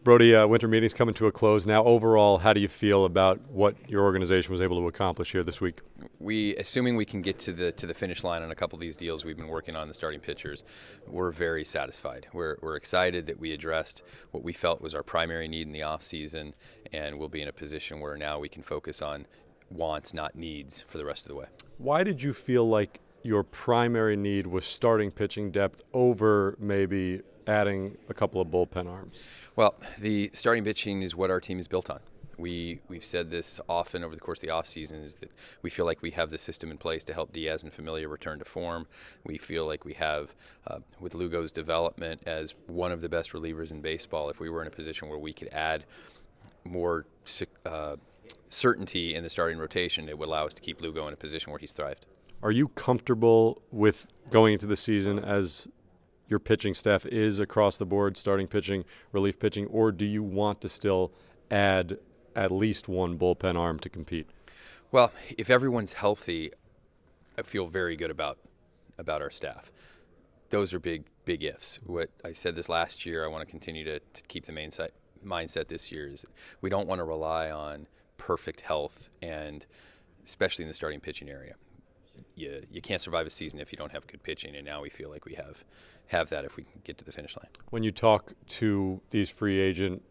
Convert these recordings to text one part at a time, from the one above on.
Brodie, winter meeting's coming to a close now. Overall, how do you feel about what your organization was able to accomplish here this week? Assuming we can get to the finish line on a couple of these deals we've been working on, the starting pitchers, we're very satisfied. We're excited that we addressed what we felt was our primary need in the offseason, and we'll be in a position where now we can focus on wants, not needs, for the rest of the way. Why did you feel like your primary need was starting pitching depth over maybe adding a couple of bullpen arms? Well, the starting pitching is what our team is built on. We've said this often over the course of the offseason, is that we feel like we have the system in place to help Diaz and Familia return to form. We feel like we have, with Lugo's development as one of the best relievers in baseball, if we were in a position where we could add more certainty in the starting rotation, it would allow us to keep Lugo in a position where he's thrived. Are you comfortable with going into the season as your pitching staff is across the board, starting pitching, relief pitching, or do you want to still add at least one bullpen arm to compete? Well, if everyone's healthy, I feel very good about our staff. Those are big ifs. What I said this last year, I want to continue to keep the mindset this year is we don't want to rely on perfect health, and especially in the starting pitching area. You can't survive a season if you don't have good pitching, and now we feel like we have that if we can get to the finish line. When you talk to these free agent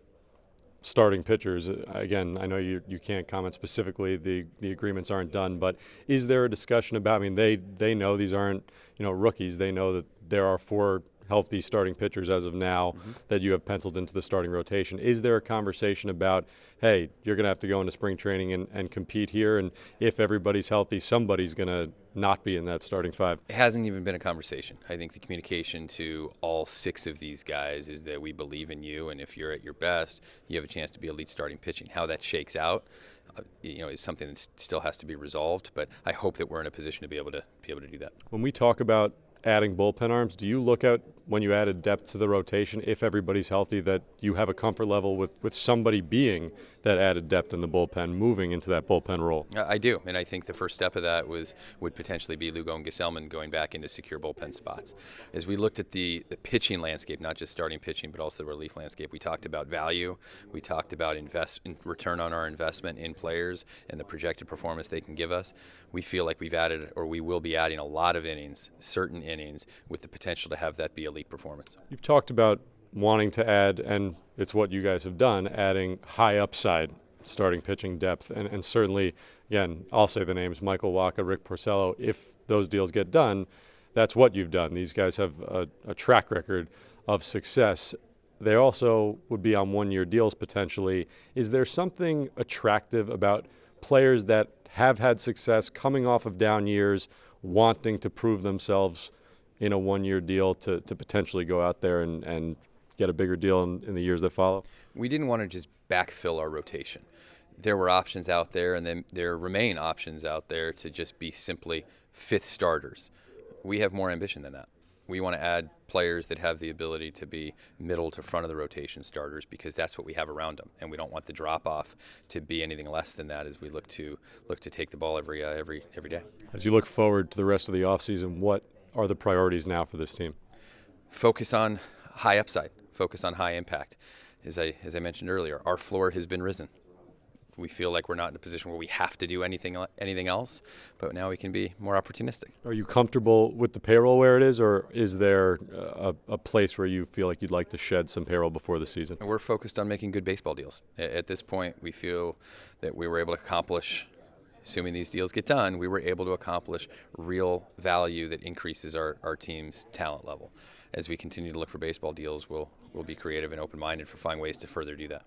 starting pitchers, again, I know you can't comment specifically, the agreements aren't done, but is there a discussion about, I mean, they know these aren't, rookies. They know that there are 4 healthy starting pitchers as of now that you have penciled into the starting rotation. Is there a conversation about, hey, you're going to have to go into spring training and compete here, and if everybody's healthy, somebody's going to not be in that starting 5? It hasn't even been a conversation. I think the communication to all 6 of these guys is that we believe in you, and if you're at your best, you have a chance to be elite starting pitching. How that shakes out, is something that still has to be resolved, but I hope that we're in a position to be able to do that. When we talk about adding bullpen arms, do you look at, when you added depth to the rotation, if everybody's healthy, that you have a comfort level with somebody being that added depth in the bullpen, moving into that bullpen role? I do, and I think the first step of that would potentially be Lugo and Gesellman going back into secure bullpen spots. As we looked at the pitching landscape, not just starting pitching, but also the relief landscape, we talked about value, we talked about return on our investment in players and the projected performance they can give us. We feel like we've added, or we will be adding, a lot of innings, certain innings, with the potential to have that be elite performance. You've talked about wanting to add, and it's what you guys have done, adding high upside starting pitching depth, and certainly, again, I'll say the names, Michael Wacha, Rick Porcello. If those deals get done, that's what you've done. These guys have a track record of success. They also would be on one-year deals potentially. Is there something attractive about players that have had success coming off of down years, wanting to prove themselves in a one-year deal to potentially go out there and get a bigger deal in the years that follow? We didn't want to just backfill our rotation. There were options out there, and then there remain options out there to just be simply 5th starters. We have more ambition than that. We want to add players that have the ability to be middle to front of the rotation starters, because that's what we have around them, and we don't want the drop-off to be anything less than that as we look to take the ball every day. As you look forward to the rest of the offseason, what are the priorities now for this team? Focus on high upside. Focus on high impact. As I mentioned earlier, our floor has been risen. We feel like we're not in a position where we have to do anything else, but now we can be more opportunistic. Are you comfortable with the payroll where it is, or is there a place where you feel like you'd like to shed some payroll before the season? We're focused on making good baseball deals. At this point, we feel that we were able to accomplish, assuming these deals get done, we were able to accomplish real value that increases our team's talent level. As we continue to look for baseball deals, we'll be creative and open-minded for finding ways to further do that.